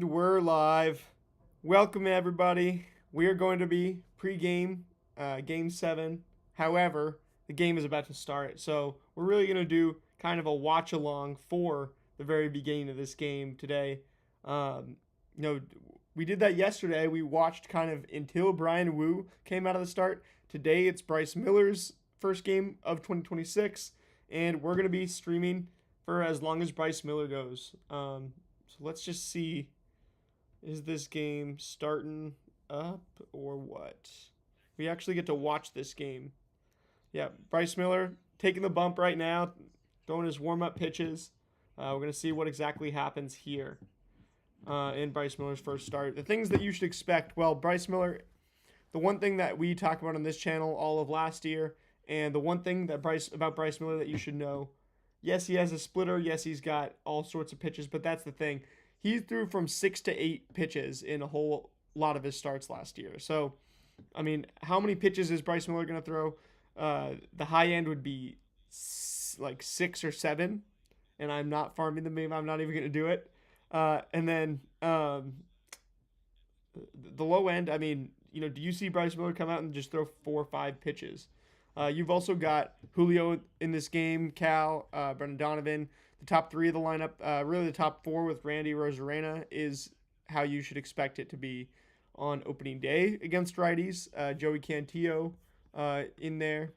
We're live. Welcome, everybody. We are going to be pregame, game 7. However, the game is about to start. So, we're really going to do kind of a watch along for the very beginning of this game today. Um, you know, we did that yesterday. We watched kind of until Brian Wu came out of the start. Today, it's Bryce Miller's first game of 2026, and we're going to be streaming for as long as Bryce Miller goes. So, let's just see, is this game starting up or what? We actually get to watch this game. Yeah, Bryce Miller taking the bump right now, throwing his warm up pitches. We're going to see what exactly happens here in Bryce Miller's first start. The things that you should expect. Well, Bryce Miller, the one thing that we talked about on this channel all of last year, and the one thing that Bryce Miller that you should know. Yes, he has a splitter. Yes, he's got all sorts of pitches, but that's the thing. He threw from 6 to 8 pitches in a whole lot of his starts last year. So, I mean, how many pitches is Bryce Miller going to throw? The high end would be like 6 or 7, and I'm not farming the meme. I'm not even going to do it. And then the low end, I mean, do you see Bryce Miller come out and just throw 4 or 5 pitches? You've also got Julio in this game, Cal, Brendan Donovan. The top three of the lineup, really the top four with Randy Rosarena, is how you should expect it to be on opening day against righties. Joey Cantillo in there.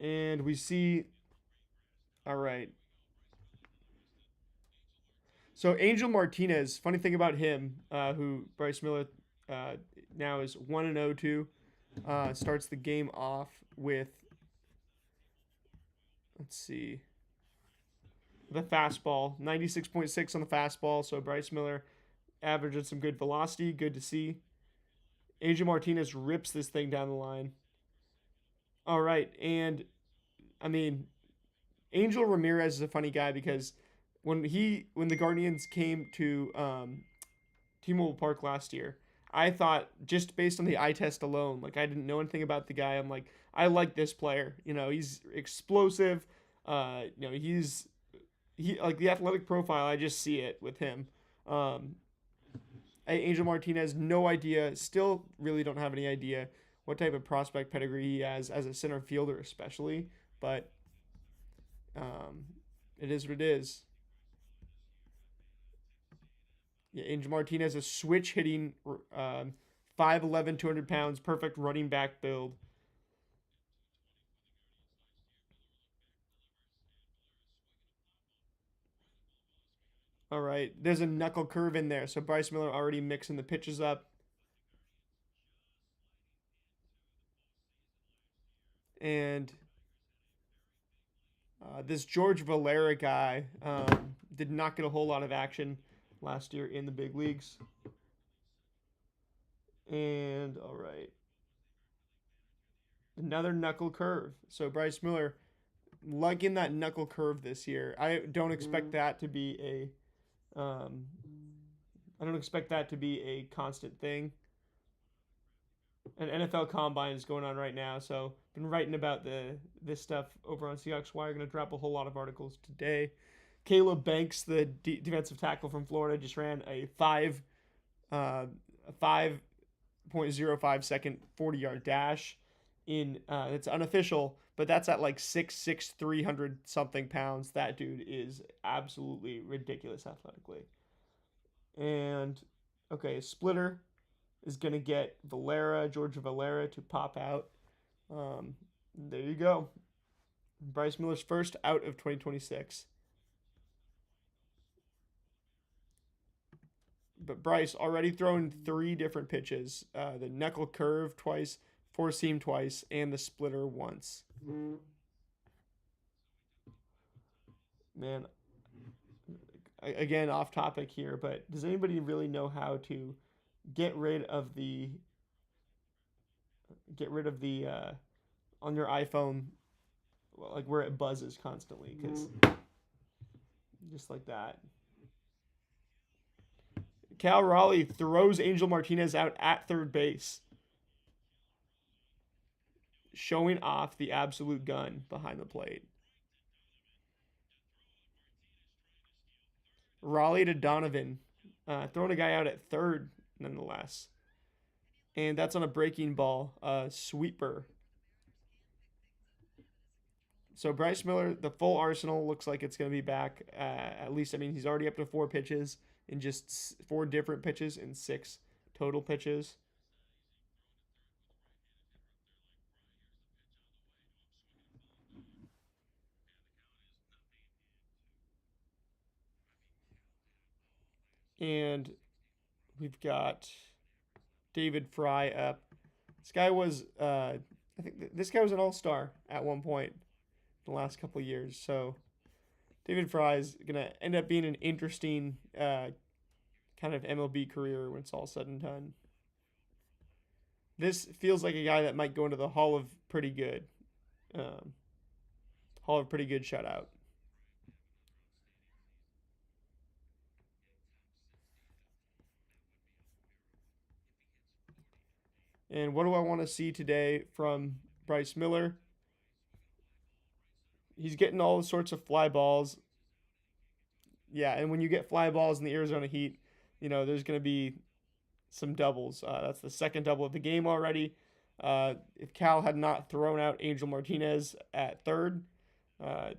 And we see, all right. So Angel Martinez, funny thing about him, who Bryce Miller uh, now is 1-0 to, starts the game off with, let's see, the fastball, 96.6 on the fastball. So Bryce Miller averaging some good velocity, good to see. Angel Martinez rips this thing down the line. All right, and I mean, Angel Ramirez is a funny guy because when the Guardians came to T-Mobile Park last year, I thought, just based on the eye test alone, like I didn't know anything about the guy. I'm like, I like this player. He's explosive. He like the athletic profile. I just see it with him. Um, Angel Martinez, no idea. Still, really don't have any idea what type of prospect pedigree he has as a center fielder, especially. But um, it is what it is. Yeah, Angel Martinez, a switch hitting, 5'11", 200 pounds, perfect running back build. All right, there's a knuckle curve in there, so Bryce Miller already mixing the pitches up, and this George Valera guy did not get a whole lot of action last year in the big leagues. And all right, another knuckle curve. So Bryce Miller liking that knuckle curve this year. I don't expect that to be um, I don't expect that to be a constant thing. An NFL Combine is going on right now, so been writing about this stuff over on Seahawks Wire. Going to drop a whole lot of articles today. Caleb Banks, the defensive tackle from Florida, just ran a 5.05 second 40-yard dash in it's unofficial, but that's at like 6'6", 300 something pounds. That dude is absolutely ridiculous athletically. And okay, splitter is gonna get Georgia Valera to pop out. There you go. Bryce Miller's first out of 2026. But Bryce already thrown 3 different pitches: the knuckle curve twice, four seam twice, and the splitter once. Man, again off topic here, but does anybody really know how to get rid of the get rid of the on your iPhone, well, like where it buzzes constantly? Because just like that. Cal Raleigh throws Angel Martinez out at third base, showing off the absolute gun behind the plate. Raleigh to Donovan, throwing a guy out at third nonetheless, and that's on a breaking ball, sweeper. So Bryce Miller, the full arsenal looks like it's going to be back. At least, I mean, he's already up to 4 pitches in just 4 different pitches in 6 total pitches. And we've got David Fry up. This guy was, I think this guy was an all-star at one point in the last couple of years. So David Fry is gonna end up being an interesting kind of MLB career when it's all said and done. This feels like a guy that might go into the Hall of Pretty Good, um, Hall of Pretty Good shutout. And what do I want to see today from Bryce Miller? He's getting all sorts of fly balls. Yeah, and when you get fly balls in the Arizona Heat, there's going to be some doubles. That's the second double of the game already. If Cal had not thrown out Angel Martinez at third, uh,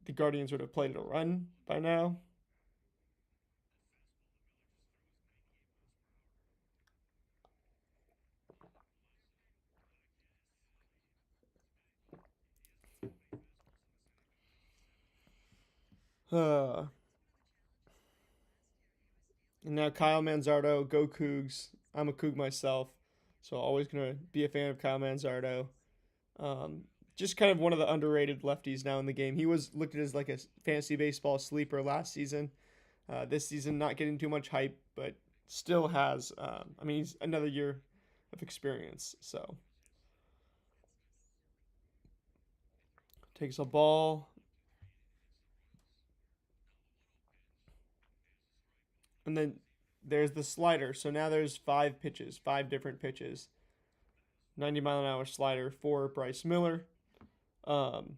the Guardians would have played a run by now. Uh, and now Kyle Manzardo, go Cougs. I'm a Coug myself, so always gonna be a fan of Kyle Manzardo. Um, just kind of one of the underrated lefties now in the game. He was looked at as like a fantasy baseball sleeper last season. This season, not getting too much hype, but still has. I mean, he's another year of experience. So takes a ball, and then there's the slider. So now there's 5 pitches, 5 different pitches. 90-mile-an-hour slider for Bryce Miller. Um,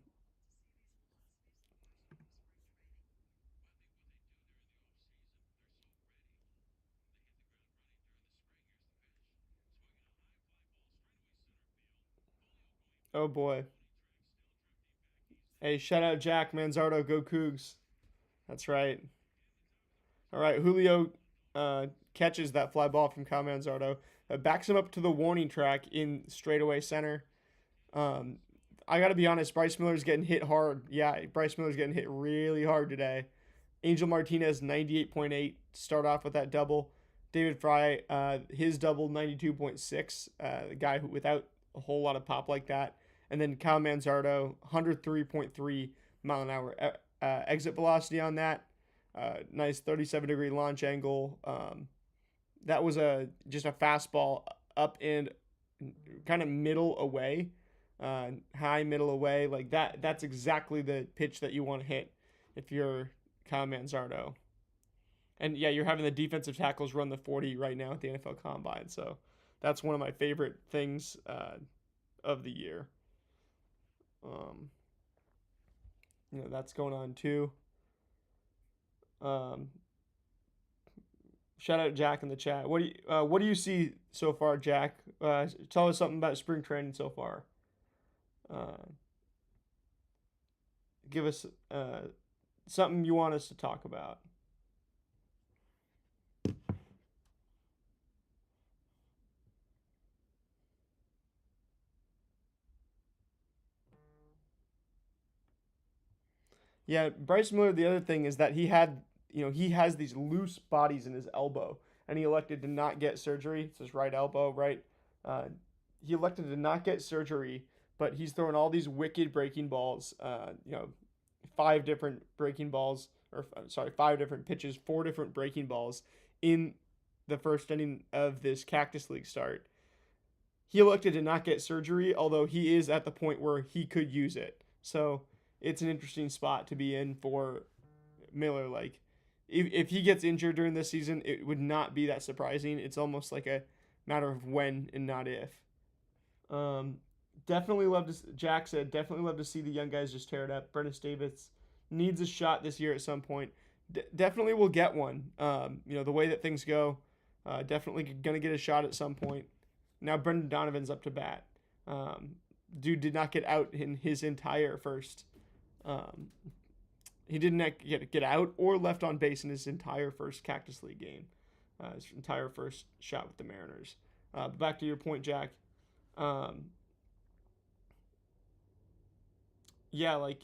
oh boy. Hey, shout out Jack Manzardo, go Cougs. That's right. All right, Julio catches that fly ball from Kyle Manzardo, backs him up to the warning track in straightaway center. Um, I got to be honest, Bryce Miller's getting hit hard. Yeah, Bryce Miller's getting hit really hard today. Angel Martinez, 98.8, start off with that double. David Fry, his double, 92.6, the guy who without a whole lot of pop like that. And then Kyle Manzardo, 103.3 mile an hour exit velocity on that. Nice 37-degree launch angle. That was just a fastball up and kind of middle away, high middle away. Like that. That's exactly the pitch that you want to hit if you're Kyle Manzardo. And yeah, you're having the defensive tackles run the 40 right now at the NFL Combine. So that's one of my favorite things of the year. Um, that's going on too. Um, Shout out Jack in the chat. What do you see so far, Jack? Tell us something about spring training so far. Uh, Give us something you want us to talk about. Yeah, Bryce Miller. The other thing is that he has these loose bodies in his elbow, and he elected to not get surgery. It's his right elbow, right? Uh, he elected to not get surgery, but he's throwing all these wicked breaking balls. 5 different breaking balls, or sorry, 5 different pitches, 4 different breaking balls in the first inning of this Cactus League start. He elected to not get surgery, although he is at the point where he could use it. So it's an interesting spot to be in for Miller. Like, if he gets injured during this season, it would not be that surprising. It's almost like a matter of when and not if. Um, Definitely love to. Jack said, definitely love to see the young guys just tear it up. Brennan Davis needs a shot this year at some point. definitely will get one. The way that things go, definitely gonna get a shot at some point. Now Brendan Donovan's up to bat. Um, Dude did not get out in his entire first. Um, he didn't get out or left on base in his entire first Cactus League game. His entire first shot with the Mariners. But back to your point, Jack. Um, yeah, like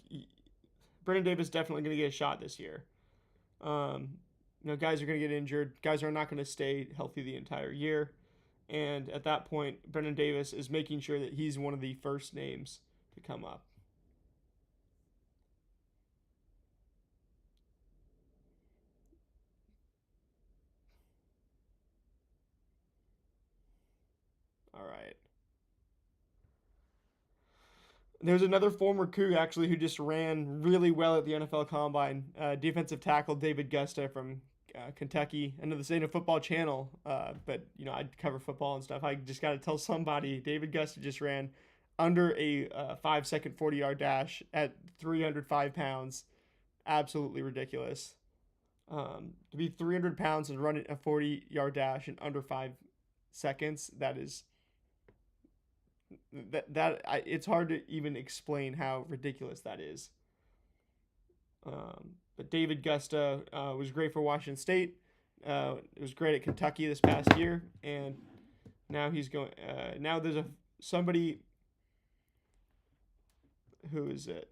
Brendan Davis definitely going to get a shot this year. Um, guys are going to get injured. Guys are not going to stay healthy the entire year. And at that point, Brendan Davis is making sure that he's one of the first names to come up. All right. There's another former Coup actually who just ran really well at the NFL Combine. Defensive tackle David Gusta from Kentucky. I know this ain't a football channel, but I cover football and stuff. I just got to tell somebody David Gusta just ran under a 5-second 40-yard dash at 305 pounds. Absolutely ridiculous. To be 300 pounds and run a 40-yard dash in under 5 seconds, it's hard to even explain how ridiculous that is. But David Gusta was great for Washington State. It was great at Kentucky this past year, and now he's going. Now there's somebody who is it?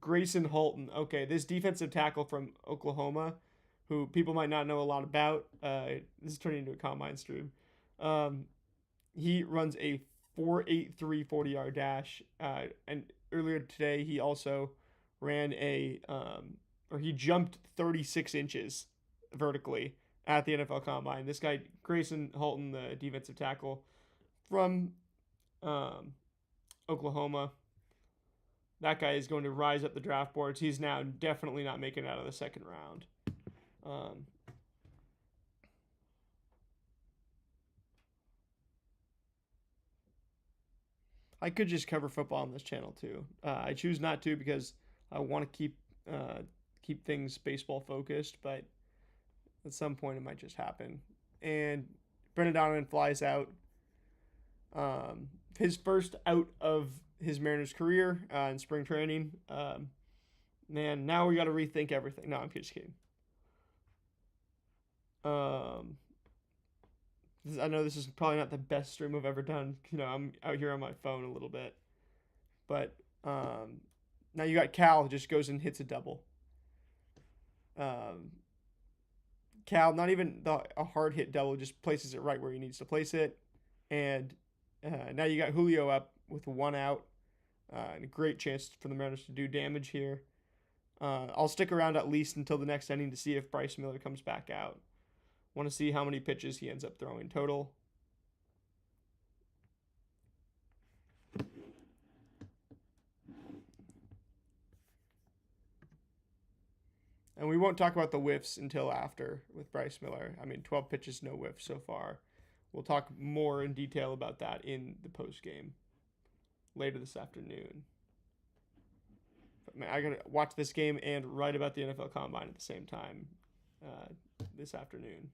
Grayson Halton. Okay, this defensive tackle from Oklahoma, who people might not know a lot about. This is turning into a combine stream. He runs a 4.83 40-yard dash, and earlier today he also ran he jumped 36 inches vertically at the NFL Combine. This guy Grayson Halton, the defensive tackle from Oklahoma, that guy is going to rise up the draft boards. He's now definitely not making it out of the second round. I could just cover football on this channel too. I choose not to because I want to keep things baseball focused, but at some point it might just happen. And Brendan Donovan flies out. His first out of his Mariners career in spring training. Man, now we got to rethink everything. No, I'm just kidding. I know this is probably not the best stream I've ever done. I'm out here on my phone a little bit, but now you got Cal who just goes and hits a double. Cal, not even a hard hit double, just places it right where he needs to place it, and now you got Julio up with one out, and a great chance for the Mariners to do damage here. I'll stick around at least until the next inning to see if Bryce Miller comes back out. Want to see how many pitches he ends up throwing total. And we won't talk about the whiffs until after with Bryce Miller. 12 pitches, no whiffs so far. We'll talk more in detail about that in the post game later this afternoon. But man, I gotta watch this game and write about the NFL Combine at the same time this afternoon.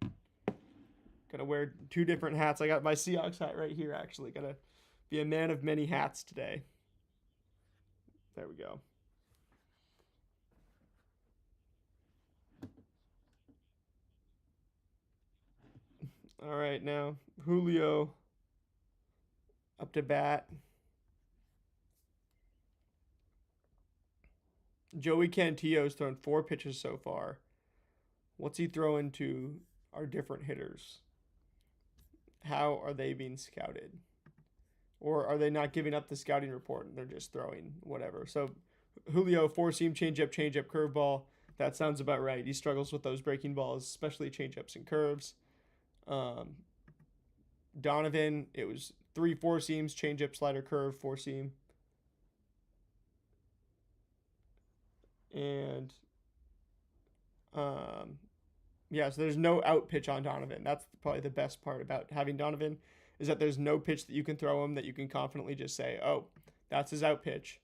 Gotta wear two different hats. I got my Seahawks hat right here, actually. Gotta be a man of many hats today. There we go. All right, now Julio up to bat. Joey Cantillo's thrown 4 pitches so far. What's he throwing to our different hitters? How are they being scouted? Or are they not giving up the scouting report and they're just throwing whatever? So Julio, 4-seam, changeup, curveball. That sounds about right. He struggles with those breaking balls, especially changeups and curves. Donovan, it was 3 4-seams, changeup, slider, curve, 4-seam. And so there's no out pitch on Donovan. That's probably the best part about having Donovan, is that there's no pitch that you can throw him that you can confidently just say, oh, that's his out pitch.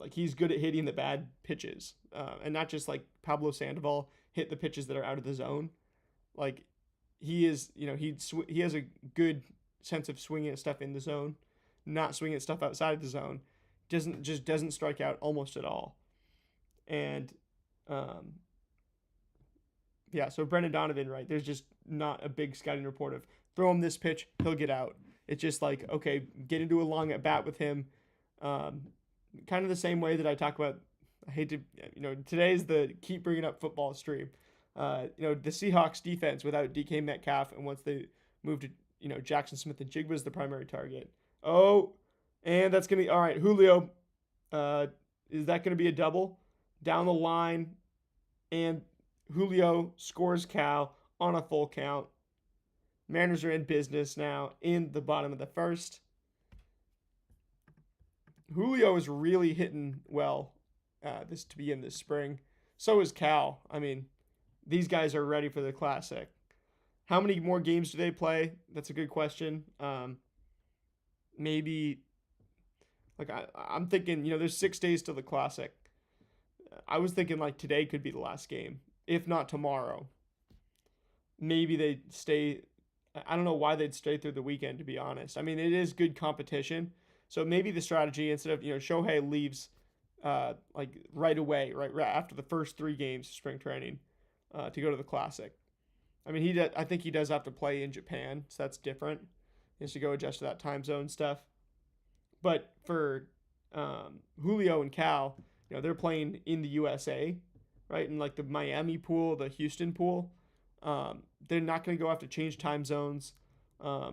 Like he's good at hitting the bad pitches, and not just like Pablo Sandoval hit the pitches that are out of the zone. Like he is, he has a good sense of swinging at stuff in the zone, not swinging at stuff outside of the zone. Doesn't strike out almost at all. And um, yeah, so Brendan Donovan, right? There's just not a big scouting report of throw him this pitch, he'll get out. It's just like, okay, get into a long at bat with him. Um, Kind of the same way that I talk about. I hate to, today's the keep bringing up football stream. The Seahawks defense without DK Metcalf, and once they moved to, Jackson Smith and Jigba was the primary target. Oh, and that's gonna be all right. Julio, is that gonna be a double down the line? And Julio scores Cal on a full count. Mariners are in business now in the bottom of the first. Julio is really hitting well this to begin this spring. So is Cal. I mean, these guys are ready for the Classic. How many more games do they play? That's a good question. Maybe, like I'm thinking, there's 6 days till the Classic. I was thinking like today could be the last game, if not tomorrow. Maybe they stay. I don't know why they'd stay through the weekend, to be honest. I mean, it is good competition. So maybe the strategy, instead of, Shohei leaves like right away, right after the first 3 games of spring training to go to the Classic. I mean, I think he does have to play in Japan, so that's different. He has to go adjust to that time zone stuff. But for Julio and Cal, they're playing in the USA, right? In like the Miami pool, the Houston pool. They're not going to go have to change time zones. I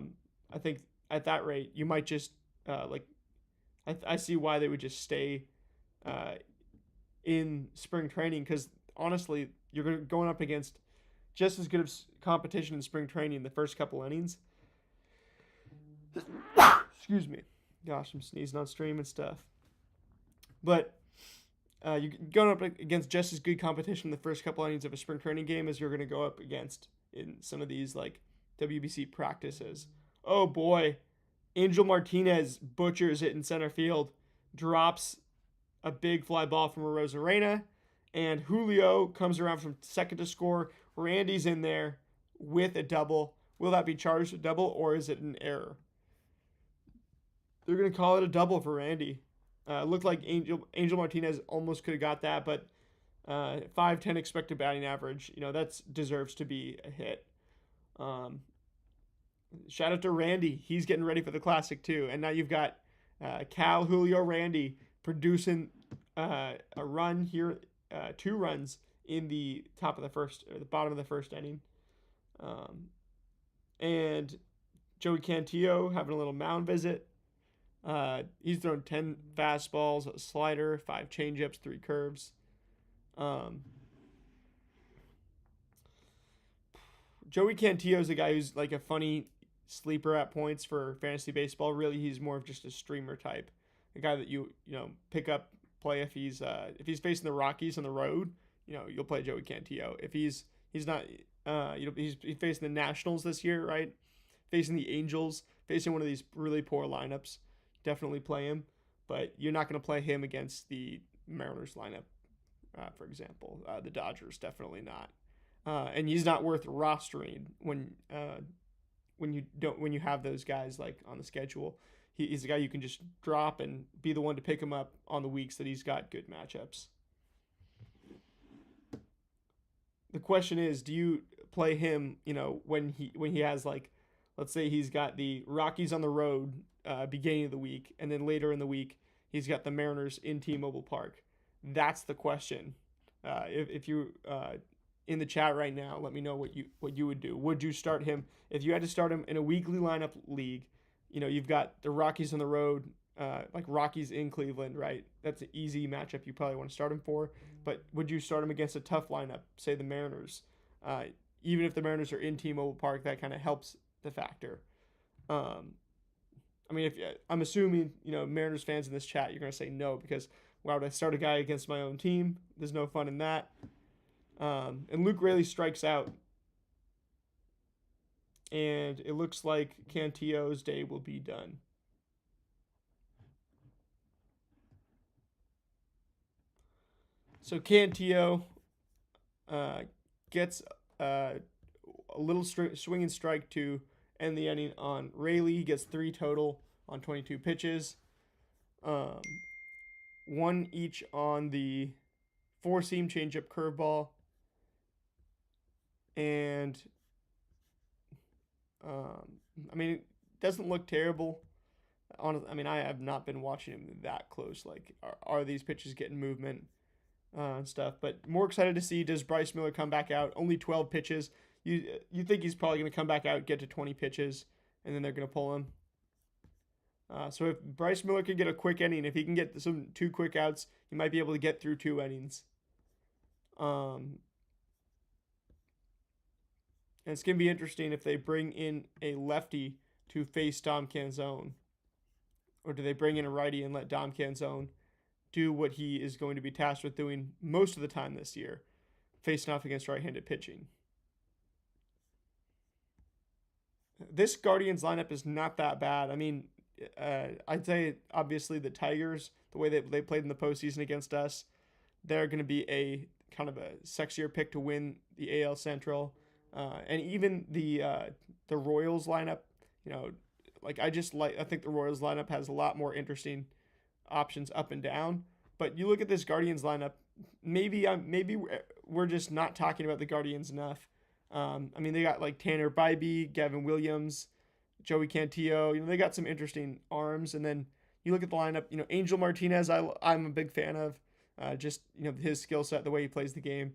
think at that rate, you might just I see why they would just stay in spring training, because honestly, you're going up against just as good of competition in spring training the first couple innings. Excuse me. Gosh, I'm sneezing on stream and stuff. But you're going up against just as good competition in the first couple innings of a spring training game as you're going to go up against in some of these like WBC practices. Oh boy. Angel Martinez butchers it in center field, drops a big fly ball from Arozarena, and Julio comes around from second to score. Randy's in there with a double. Will that be charged a double, or is it an error? They're going to call it a double for Randy. Looked like Angel Martinez almost could have got that, but 5.10 expected batting average, that deserves to be a hit. Shout out to Randy. He's getting ready for the Classic too. And now you've got Cal, Julio, Randy producing a run here, 2 runs in the top of the first, or the bottom of the first inning. And Joey Cantillo having a little mound visit. He's thrown 10 fastballs, a slider, 5 changeups, 3 curves. Joey Cantillo is a guy who's like a funny sleeper at points for fantasy baseball. Really, he's more of just a streamer type, a guy that you pick up, play if he's facing the Rockies on the road. You'll play Joey Cantillo. If he's not, he's facing the Nationals this year, right? Facing the Angels, facing one of these really poor lineups, definitely play him. But you're not going to play him against the Mariners lineup, for example. The Dodgers, definitely not. And he's not worth rostering when you have those guys like on the schedule. He's a guy you can just drop and be the one to pick him up on the weeks that he's got good matchups. The question is, do you play him, when he has, like, let's say he's got the Rockies on the road beginning of the week, and then later in the week he's got the Mariners in T-Mobile Park. That's the question. If you in the chat right now, let me know what you would do. Would you start him if you had to start him in a weekly lineup league? You've got the Rockies on the road, like Rockies in Cleveland, right? That's an easy matchup you probably want to start him for. But would you start him against a tough lineup, say the Mariners? Even if the Mariners are in T-Mobile Park, that kind of helps the factor. I'm assuming Mariners fans in this chat, you're gonna say no, because why would I start a guy against my own team? There's no fun in that. And Luke Raley strikes out. And it looks like Cantillo's day will be done. So Cantillo uh, gets a little swing and strike to end the inning on Rayleigh. He gets 3 total on 22 pitches. Um, one each on the 4-seam changeup curveball. And, um, I mean, it doesn't look terrible. I mean, I have not been watching him that close. Like, are these pitches getting movement and stuff? But more excited to see, does Bryce Miller come back out? Only 12 pitches. You think he's probably going to come back out, get to 20 pitches, and then they're going to pull him. So if Bryce Miller can get a quick inning, if he can get some 2 quick outs, he might be able to get through 2 innings. And it's going to be interesting if they bring in a lefty to face Dom Canzone. Or do they bring in a righty and let Dom Canzone do what he is going to be tasked with doing most of the time this year, facing off against right-handed pitching? This Guardians lineup is not that bad. I mean, I'd say obviously the Tigers, the way they played in the postseason against us, they're going to be a kind of a sexier pick to win the AL Central, and even the Royals lineup. You know, I think the Royals lineup has a lot more interesting options up and down. But you look at this Guardians lineup, maybe we're just not talking about the Guardians enough. I mean, they got like Tanner Bybee, Gavin Williams, Joey Cantillo. You know, they got some interesting arms. And then you look at the lineup. You know, Angel Martinez, I'm a big fan of. Just his skill set, the way he plays the game.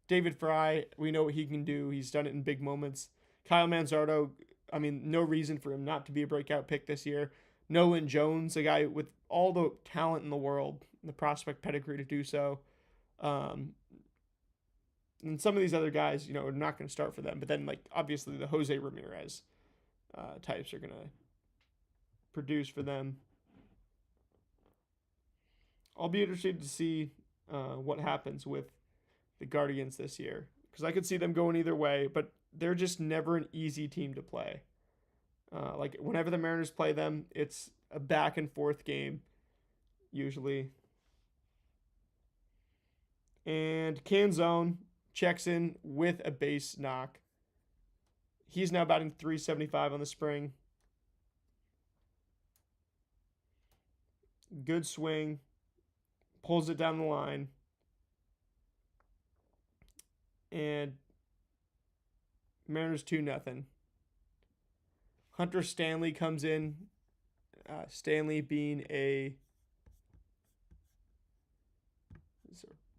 David Fry, we know what he can do. He's done it in big moments. Kyle Manzardo, I mean, no reason for him not to be a breakout pick this year. Nolan Jones, a guy with all the talent in the world, the prospect pedigree to do so. And some of these other guys, are not going to start for them. But then, obviously, the Jose Ramirez types are going to produce for them. I'll be interested to see what happens with the Guardians this year. Because I could see them going either way, but they're just never an easy team to play. Whenever the Mariners play them, it's a back and forth game, usually. And Canzone checks in with a base knock. He's now batting .375 on the spring. Good swing. Pulls it down the line. And Mariners 2-0. Hunter Stanley comes in. Stanley being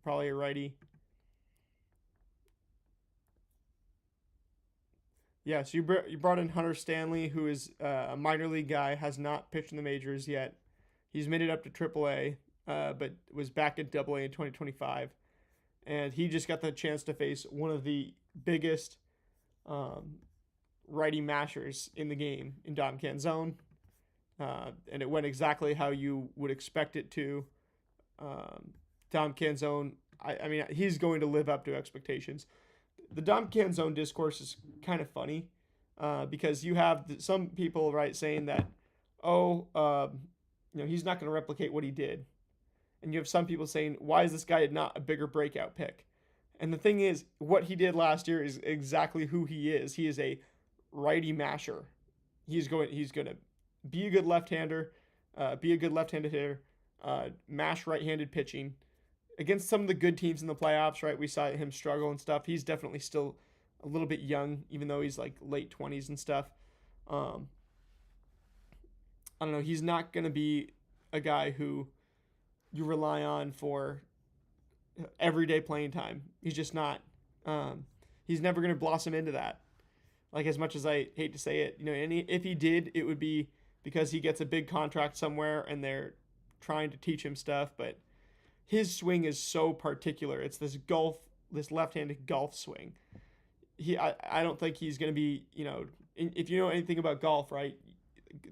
probably a righty. Yeah, so you brought in Hunter Stanley, who is a minor league guy, has not pitched in the majors yet. He's made it up to AAA, but was back at AA in 2025. And he just got the chance to face one of the biggest righty mashers in the game in Dom Canzone. And it went exactly how you would expect it to. Dom Canzone, I mean, he's going to live up to expectations. The Dom Canzone discourse is kind of funny because you have some people, right, saying that, he's not going to replicate what he did. And you have some people saying, why is this guy not a bigger breakout pick? And the thing is, what he did last year is exactly who he is. He is a righty masher. He's going to be a good left-hander, be a good left-handed hitter, mash right-handed pitching. Against some of the good teams in the playoffs, right, we saw him struggle and stuff. He's definitely still a little bit young, even though he's late 20s and stuff. I don't know. He's not going to be a guy who you rely on for everyday playing time. He's just not. He's never going to blossom into that. As much as I hate to say it, and if he did, it would be because he gets a big contract somewhere and they're trying to teach him stuff. But his swing is so particular. It's this left-handed golf swing. I don't think he's going to be, if you know anything about golf, right?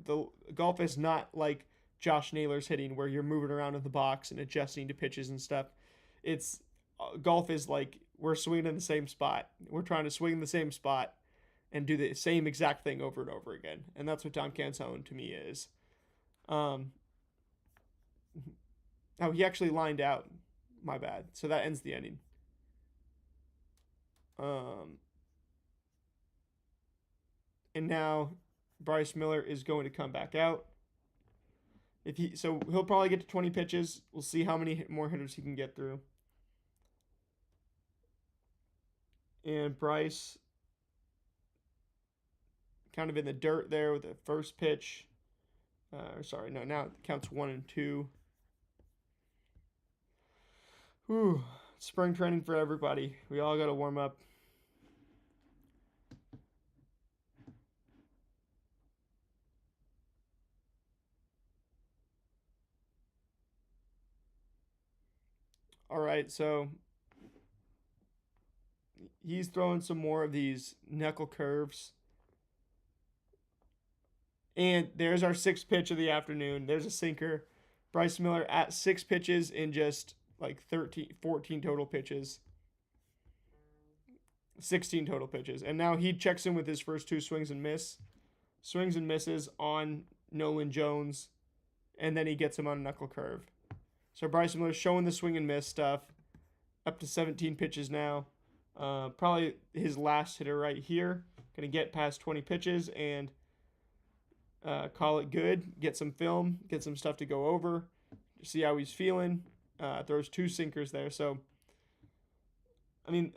The golf is not like Josh Naylor's hitting where you're moving around in the box and adjusting to pitches and stuff. It's golf is like we're swinging in the same spot. We're trying to swing in the same spot and do the same exact thing over and over again. And that's what Dom Canzone to me is. He actually lined out my bad. So that ends the inning. And now Bryce Miller is going to come back out. So he'll probably get to 20 pitches. We'll see how many more hitters he can get through. And Bryce kind of in the dirt there with the first pitch. Now it counts 1 and 2. Whew. Spring training for everybody. We all got to warm up. All right, so he's throwing some more of these knuckle curves. And there's our 6th pitch of the afternoon. There's a sinker. Bryce Miller at 6 pitches in just like 14 total pitches. 16 total pitches. And now he checks in with his first 2 swings and misses on Nolan Jones. And then he gets him on a knuckle curve. So Bryce Miller showing the swing and miss stuff. Up to 17 pitches now. Probably his last hitter right here. Going to get past 20 pitches and call it good. Get some film. Get some stuff to go over. See how he's feeling. Throws 2 sinkers there. So, I mean,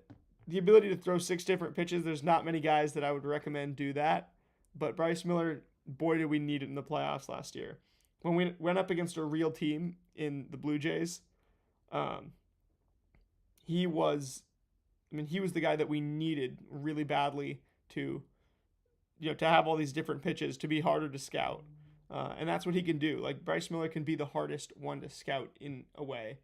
the ability to throw 6 different pitches, there's not many guys that I would recommend do that. But Bryce Miller, boy, did we need it in the playoffs last year. When we went up against a real team in the Blue Jays, he was the guy that we needed really badly to have all these different pitches, to be harder to scout. And that's what he can do. Like, Bryce Miller can be the hardest one to scout in a way.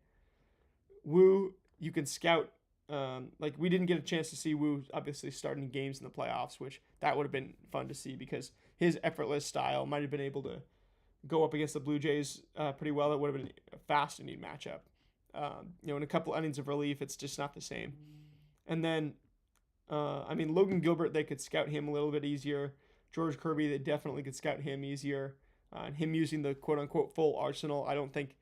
Woo, you can scout. We didn't get a chance to see Woo obviously starting games in the playoffs, which that would have been fun to see because his effortless style might have been able to go up against the Blue Jays pretty well. It would have been a fascinating matchup. In a couple innings of relief, it's just not the same. And then, Logan Gilbert, they could scout him a little bit easier. George Kirby, they definitely could scout him easier. And him using the quote-unquote full arsenal, I don't think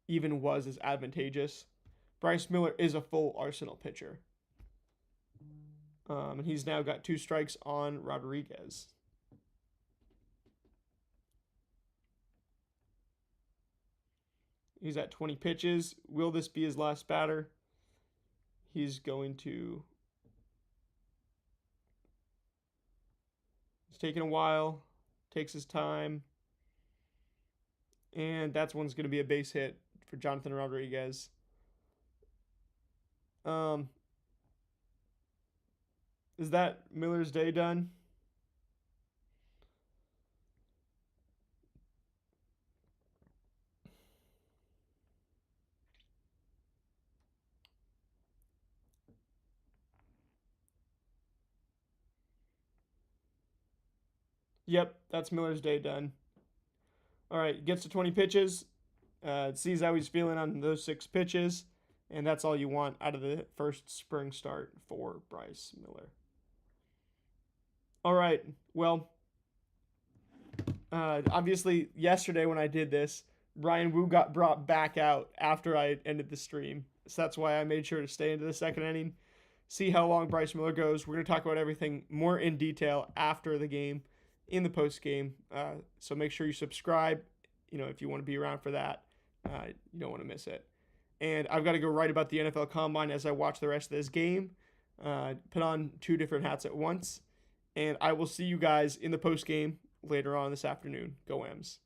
even was as advantageous. Bryce Miller is a full arsenal pitcher. And he's now got 2 strikes on Rodriguez. He's at 20 pitches. Will this be his last batter? He's taking a while, takes his time. And that's one's going to be a base hit for Jonathan Rodriguez. Is that Miller's day done? Yep, that's Miller's day done. All right, gets to 20 pitches. Sees how he's feeling on those 6 pitches. And that's all you want out of the first spring start for Bryce Miller. All right, well, obviously yesterday when I did this, Ryan Wu got brought back out after I ended the stream. So that's why I made sure to stay into the 2nd inning, see how long Bryce Miller goes. We're going to talk about everything more in detail after the game, in the post game. So make sure you subscribe, if you want to be around for that. You don't want to miss it. And I've got to go write about the NFL Combine as I watch the rest of this game. Put on 2 different hats at once. And I will see you guys in the post game later on this afternoon. Go Ems.